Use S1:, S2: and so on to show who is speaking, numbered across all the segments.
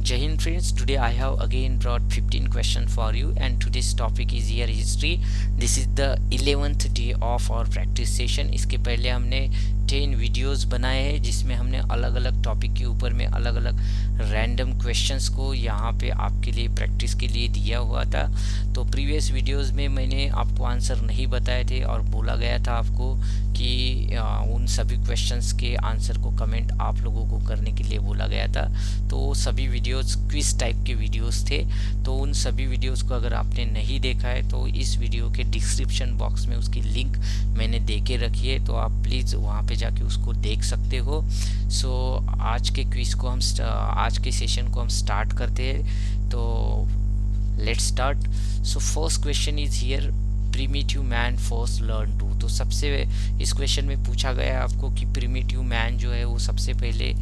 S1: Jai Hind friends, today I have again brought 15 questions for you and today's topic is here history. This is the 11th day of our practice session. इसके पहले हमने 10 videos बनाए हैं जिसमें हमने अलग अलग टॉपिक के ऊपर में अलग अलग रैंडम क्वेश्चंस को यहाँ पे आपके लिए प्रैक्टिस के लिए दिया हुआ था। तो प्रीवियस वीडियोस में मैंने आपको आंसर नहीं बताए थे और बोला गया था आपको कि उन सभी क्वेश्चंस के आंसर को कमेंट आप लोगों को करने के लिए बोला गया था। तो सभी वीडियोस क्विज टाइप के वीडियोस थे। तो उन सभी वीडियोस को अगर आपने नहीं देखा है तो इस वीडियो के डिस्क्रिप्शन बॉक्स में उसकी लिंक मैंने दे के रखी है, तो आप प्लीज़ वहाँ पे जाके उसको देख सकते हो। सो आज के क्विज को आज के सेशन को हम स्टार्ट करते हैं। तो let's start. So first question is here, primitive man first learn to. तो सबसे इस क्वेश्चन में पूछा गया है आपको कि प्रिमिटिव मैन जो है वो सबसे पहले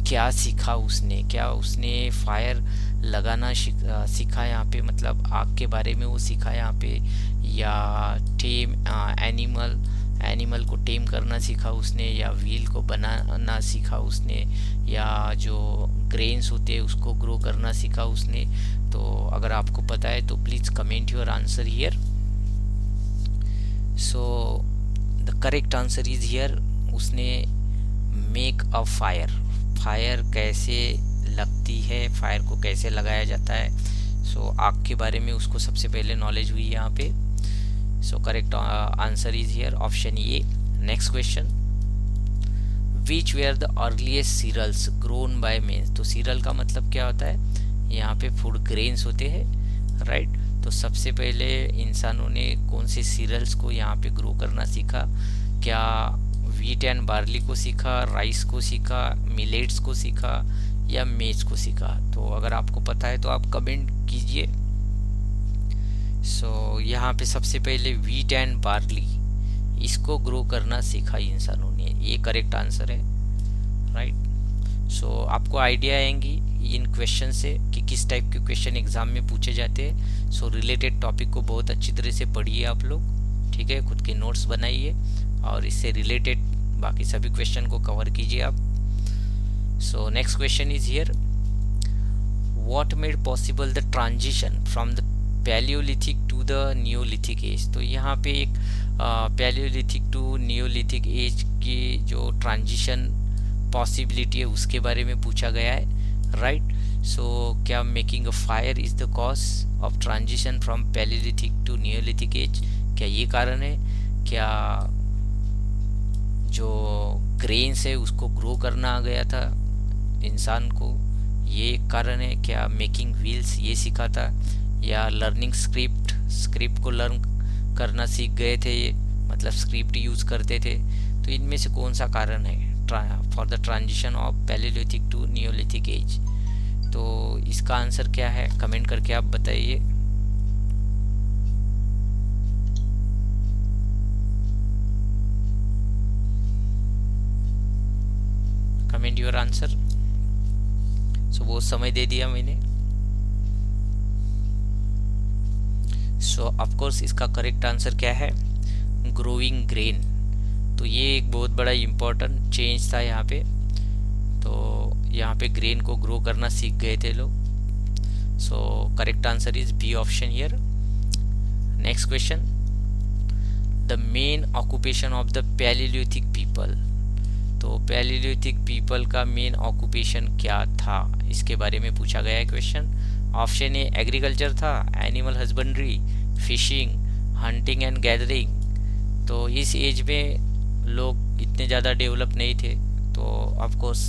S1: क्या सीखा उसने, क्या उसने फायर लगाना सीखा यहाँ पे, मतलब आग के बारे में वो सीखा यहाँ पे, या टेम एनिमल को टेम करना सीखा उसने, या व्हील को बनाना सीखा उसने, या जो ग्रेन्स होते हैं उसको ग्रो करना सीखा उसने। तो अगर आपको पता है तो please comment your answer here. So the correct answer is here, उसने मेक अ फायर कैसे लगती है, फायर को कैसे लगाया जाता है, सो आग के बारे में उसको सबसे पहले नॉलेज हुई यहाँ पे। So correct answer is here option A. Next question, which were the earliest cereals grown by mens. तो सीरियल का मतलब क्या होता है, यहाँ पे फूड ग्रेन्स होते हैं, राइट। तो सबसे पहले इंसानों ने कौन से सीरियल्स को यहाँ पे ग्रो करना सीखा, क्या व्हीट एंड बार्ली को सीखा, राइस को सीखा, मिलेट्स को सीखा, या मेज को सीखा। तो अगर आपको पता है तो आप कमेंट कीजिए। सो यहाँ पे सबसे पहले व्हीट एंड बार्ली इसको ग्रो करना सीखा इंसानों ने, ये करेक्ट आंसर है, राइट। सो आपको आइडिया आएंगी इन क्वेश्चन से कि किस टाइप के क्वेश्चन एग्जाम में पूछे जाते हैं। सो रिलेटेड टॉपिक को बहुत अच्छी तरह से पढ़िए आप लोग, ठीक है, खुद के नोट्स बनाइए और इससे रिलेटेड बाकी सभी क्वेश्चन को कवर कीजिए आप। So next question is here, what made possible the transition from the palaeolithic to the neolithic age. तो यहाँ पे एक पैलियोलिथिक टू नियोलिथिक एज की जो ट्रांजिशन पॉसिबिलिटी है उसके बारे में पूछा गया है, राइट। सो क्या making a fire is the cause of transition from palaeolithic to neolithic age, क्या ये कारण है, क्या जो ग्रेन्स है उसको ग्रो करना आ गया था इंसान को, ये एक कारण है, क्या मेकिंग व्हील्स ये सीखा था, या लर्निंग स्क्रिप्ट को लर्न करना सीख गए थे ये, मतलब स्क्रिप्ट यूज़ करते थे। तो इनमें से कौन सा कारण है for the transition of palaeolithic to neolithic age. तो इसका आंसर क्या है कमेंट करके आप बताइए। Comment your answer. सो वो समय दे दिया मैंने। सो ऑफ कोर्स इसका करेक्ट आंसर क्या है, ग्रोइंग ग्रेन। तो ये एक बहुत बड़ा इम्पोर्टेंट चेंज था यहाँ पे। तो यहाँ पे ग्रेन को ग्रो करना सीख गए थे लोग। So correct answer is B option here. Next question, the main occupation of the palaeolithic people. तो पैलियोलिथिक पीपल का मेन ऑक्यूपेशन क्या था, इसके बारे में पूछा गया है क्वेश्चन। ऑप्शन ए एग्रीकल्चर था, animal husbandry, fishing, hunting and gathering. तो इस एज में लोग इतने ज़्यादा डेवलप नहीं थे, तो ऑफ कोर्स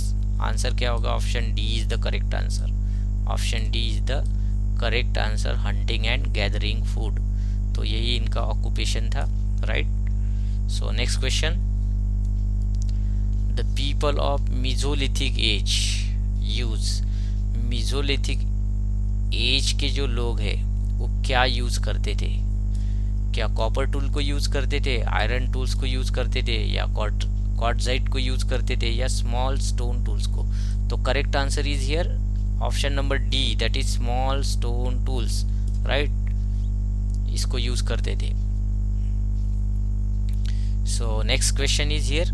S1: आंसर क्या होगा, option D is the correct answer. Option D is the correct answer, hunting and gathering food. तो यही इनका ऑक्यूपेशन था, right. So next question, the people of mesolithic age use. Mesolithic age के जो लोग हैं वो क्या यूज़ करते थे, क्या कॉपर टूल को यूज़ करते थे, आयरन टूल्स को यूज़ करते थे, या क्वार्ट्जाइट को यूज़ करते थे, या स्मॉल स्टोन टूल्स को। तो correct answer is here option number D, that is small stone tools, right, इसको यूज़ करते थे। So next question is here,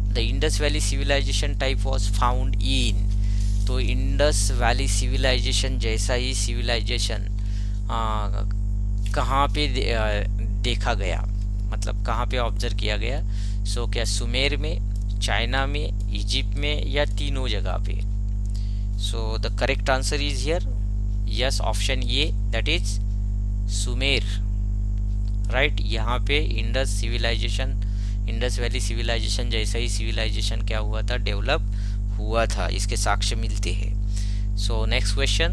S1: the Indus valley civilisation type was found in. तो इंडस वैली सिविलाइजेशन जैसा ही civilisation कहाँ पे देखा गया, मतलब कहाँ पे ऑब्जर्व किया गया? सो क्या सुमेर में, चाइना में, इजिप्ट में, या तीनों जगह पे? So the correct answer is here yes, option A, that is Sumer, right. यहाँ पे Indus civilisation, Indus valley civilisation जैसा ही सिविलाइजेशन क्या हुआ था, डेवलप हुआ था, इसके साक्ष्य मिलते हैं। So next question,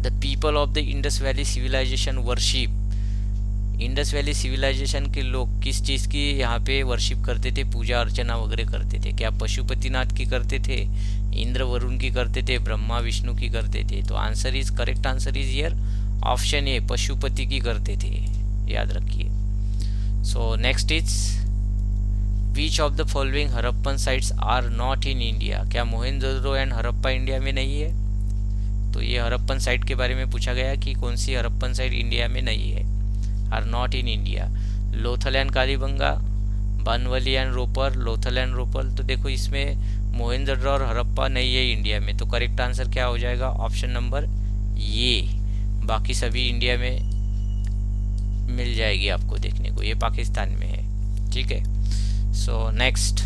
S1: the people of the Indus valley civilisation worship, Indus valley civilisation के लोग किस चीज़ की यहाँ पे वर्शिप करते थे, पूजा अर्चना वगैरह करते थे? क्या पशुपतिनाथ की करते थे, इंद्र वरुण की करते थे, ब्रह्मा विष्णु की करते थे? तो answer is, correct answer is here option A, Pashupati की करते थे, याद रखिए। So next is, which of the following Harappan sites are not in India? क्या मोहनजोदड़ो एंड हड़प्पा इंडिया में नहीं है? तो ये हड़प्पन साइट के बारे में पूछा गया कि कौन सी हड़प्पन साइट इंडिया में नहीं है, are not in India. Lothal and Kalibanga, Banawali and Ropar, Lothal and Ropar. तो देखो इसमें मोहनजोदड़ो और हड़प्पा नहीं है इंडिया में, तो करेक्ट आंसर क्या हो जाएगा, ऑप्शन नंबर ये। बाकी सभी इंडिया में मिल जाएगी आपको देखने को, ये पाकिस्तान में है, ठीक है। So next,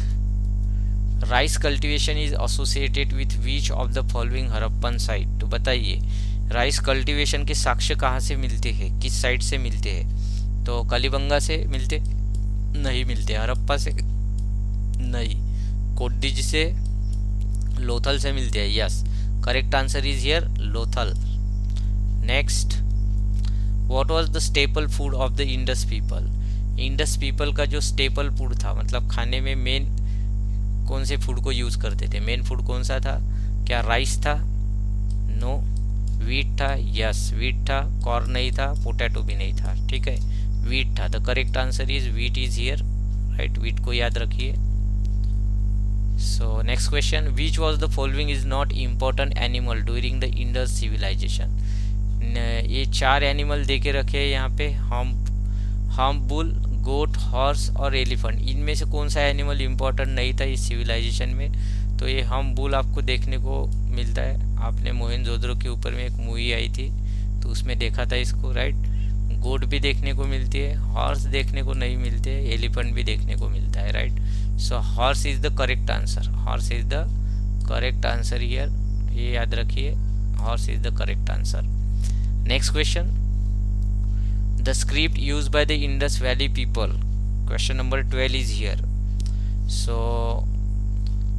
S1: rice cultivation is associated with which of the following Harappan site? तो बताइए, राइस कल्टीवेशन के साक्ष्य कहाँ से मिलते हैं, किस साइट से मिलते हैं? तो कालीबंगा से मिलते नहीं, मिलते हड़प्पा से नहीं, कोड्डीज से, लोथल से मिलते हैं, yes, correct answer is here Lothal. Next, what was the staple food of the Indus people? Indus people का जो स्टेपल फूड था, मतलब खाने में मेन कौन से फूड को यूज़ करते थे? मेन फूड कौन सा था? क्या राइस था? नो। वीट था? यस, वीट था। कॉर्न नहीं था, पोटैटो भी नहीं था, ठीक है, वीट था। The correct answer is wheat is here, right, wheat को याद रखिए। So next question, which was the following is not important animal during the Indus civilisation? ये 4 एनिमल दे के रखे हैं यहाँ पे, हम बुल, गोट, हॉर्स और एलिफेंट। इनमें से कौन सा एनिमल इम्पोर्टेंट नहीं था इस सिविलाइजेशन में? तो ये हम बुल आपको देखने को मिलता है, आपने मोहनजोदड़ो के ऊपर में एक मूवी आई थी तो उसमें देखा था इसको, राइट। गोट भी देखने को मिलती है, हॉर्स देखने को नहीं मिलते, एलिफेंट भी देखने को मिलता है, right. So horse is the correct answer, horse is the correct answer here, ये याद रखिए, horse is the correct answer. Next question, the script used by the Indus Valley people, question number 12 is here. So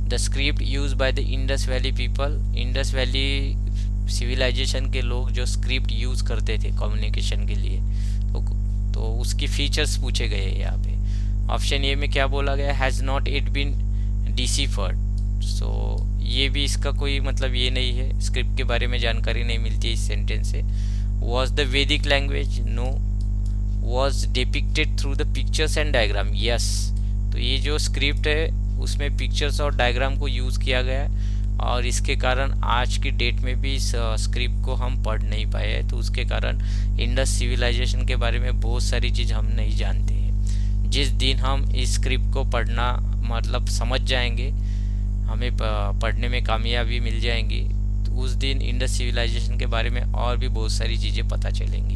S1: the script used by the Indus Valley people, Indus Valley civilization के लोग जो script use करते थे communication के लिए, तो उसकी features पूछे गए हैं यहाँ पे। ऑप्शन ए में क्या बोला गया, has not it been deciphered. So ये भी इसका कोई मतलब ये नहीं है, स्क्रिप्ट के बारे में जानकारी नहीं मिलती है इस सेंटेंस से। Was the Vedic language? No. Was depicted through the pictures and diagram? Yes. तो ये जो स्क्रिप्ट है उसमें पिक्चर्स और डायग्राम को यूज़ किया गया है और इसके कारण आज की डेट में भी इस स्क्रिप्ट को हम पढ़ नहीं पाए हैं, तो उसके कारण इंडस सिविलाइजेशन के बारे में बहुत सारी चीज़ हम नहीं जानते हैं। जिस दिन हम इस स्क्रिप्ट को पढ़ना मतलब समझ जाएंगे, हमें पढ़ने में कामयाबी मिल जाएंगी, तो उस दिन इंडस सिविलाइजेशन के बारे में और भी बहुत सारी चीज़ें पता चलेंगी।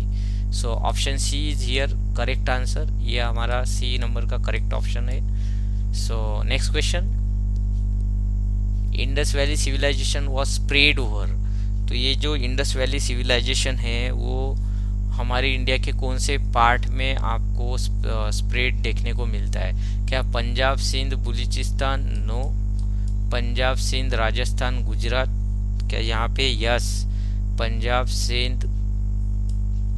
S1: So option C is here correct answer, ये हमारा सी नंबर का करेक्ट ऑप्शन है। So next question, Indus valley civilisation was spread over. तो ये जो इंडस वैली सिविलाइजेशन है वो हमारे इंडिया के कौन से पार्ट में आपको स्प्रेड देखने को मिलता है? क्या पंजाब, सिंध, बलूचिस्तान? नो। पंजाब, सिंध, राजस्थान, गुजरात? क्या यहाँ पे यस, पंजाब, सिंध,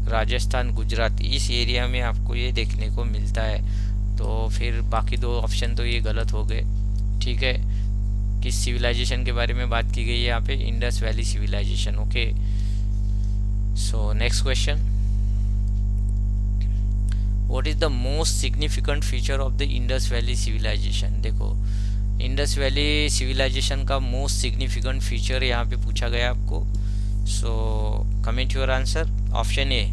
S1: राजस्थान, गुजरात, इस एरिया में आपको ये देखने को मिलता है। तो फिर बाकी 2 ऑप्शन तो ये गलत हो गए, ठीक है। किस सिविलाइजेशन के बारे में बात की गई है यहाँ पे? Indus valley civilisation, okay. So next question, what is the most significant feature of the Indus valley civilisation? देखो इंडस वैली सिविलाइजेशन का मोस्ट सिग्निफिकेंट फीचर यहाँ पे पूछा गया आपको। So comment your answer. Option A,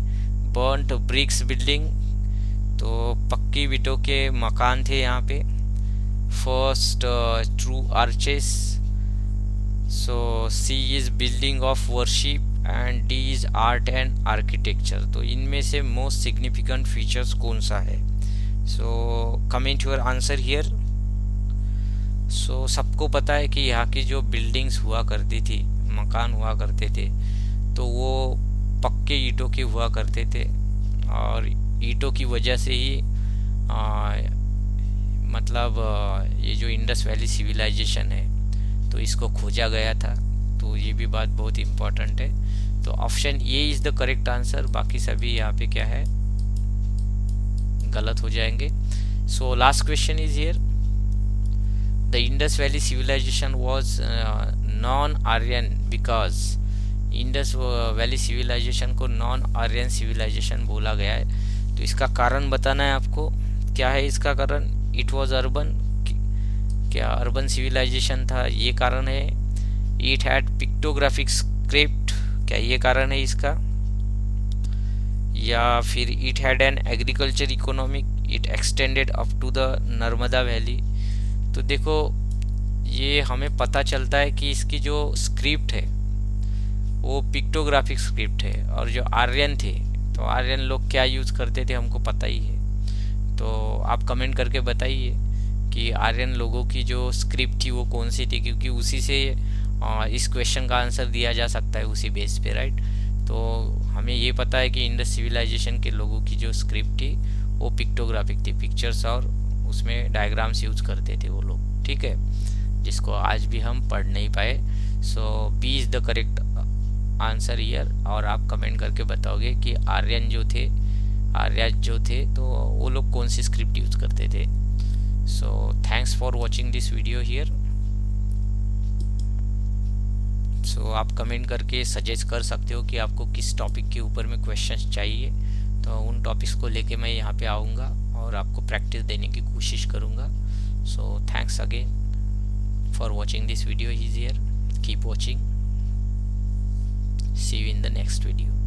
S1: burnt bricks building, तो पक्की ईंटों के मकान थे यहाँ पे। First true arches, so C is building of worship and D is art and architecture. तो इनमें से मोस्ट सिग्निफिकेंट फीचर्स कौन सा है? So comment your answer here. So सबको पता है कि यहाँ की जो बिल्डिंग्स हुआ करती थी, मकान हुआ करते थे, तो वो पक्के ईंटों के हुआ करते थे और ईंटों की वजह से ही ये जो इंडस वैली सिविलाइजेशन है तो इसको खोजा गया था। तो ये भी बात बहुत इम्पोर्टेंट है। तो option A is the correct answer, बाकी सभी यहाँ पे क्या है, गलत हो जाएंगे। So last question is here, the Indus valley civilisation was non Aryan because, Indus valley civilisation को नॉन आर्यन सिविलाइजेशन बोला गया है। तो इसका कारण बताना है आपको। क्या है इसका कारण? इट वॉज अर्बन, क्या अर्बन सिविलाइजेशन था, ये कारण है। इट हैड पिक्टोग्राफिक स्क्रिप्ट, क्या ये कारण है इसका? या फिर it had an agriculture economic, it extended up to the Narmada valley. तो देखो ये हमें पता चलता है कि इसकी जो स्क्रिप्ट है वो पिक्टोग्राफिक स्क्रिप्ट है, और जो आर्यन थे तो आर्यन लोग क्या यूज़ करते थे हमको पता ही है। तो आप कमेंट करके बताइए कि आर्यन लोगों की जो स्क्रिप्ट थी वो कौन सी थी, क्योंकि उसी से इस क्वेश्चन का आंसर दिया जा सकता है, उसी बेस पे, राइट। तो हमें ये पता है कि इंडस सिविलाइजेशन के लोगों की जो स्क्रिप्ट थी वो पिक्टोग्राफिक थी, पिक्चर्स और उसमें डायग्राम्स यूज करते थे वो लोग, ठीक है, जिसको आज भी हम पढ़ नहीं पाए। So B is the correct answer here. और आप कमेंट करके बताओगे कि आर्यन जो थे तो वो लोग कौन सी स्क्रिप्ट यूज करते थे। So thanks for watching this video here. So आप कमेंट करके सजेस्ट कर सकते हो कि आपको किस टॉपिक के ऊपर में क्वेश्चंस चाहिए, तो उन टॉपिक्स को लेके मैं यहाँ पे आऊँगा और आपको प्रैक्टिस देने की कोशिश करूँगा। So thanks again for watching this video is here. Keep watching, see you in the next video.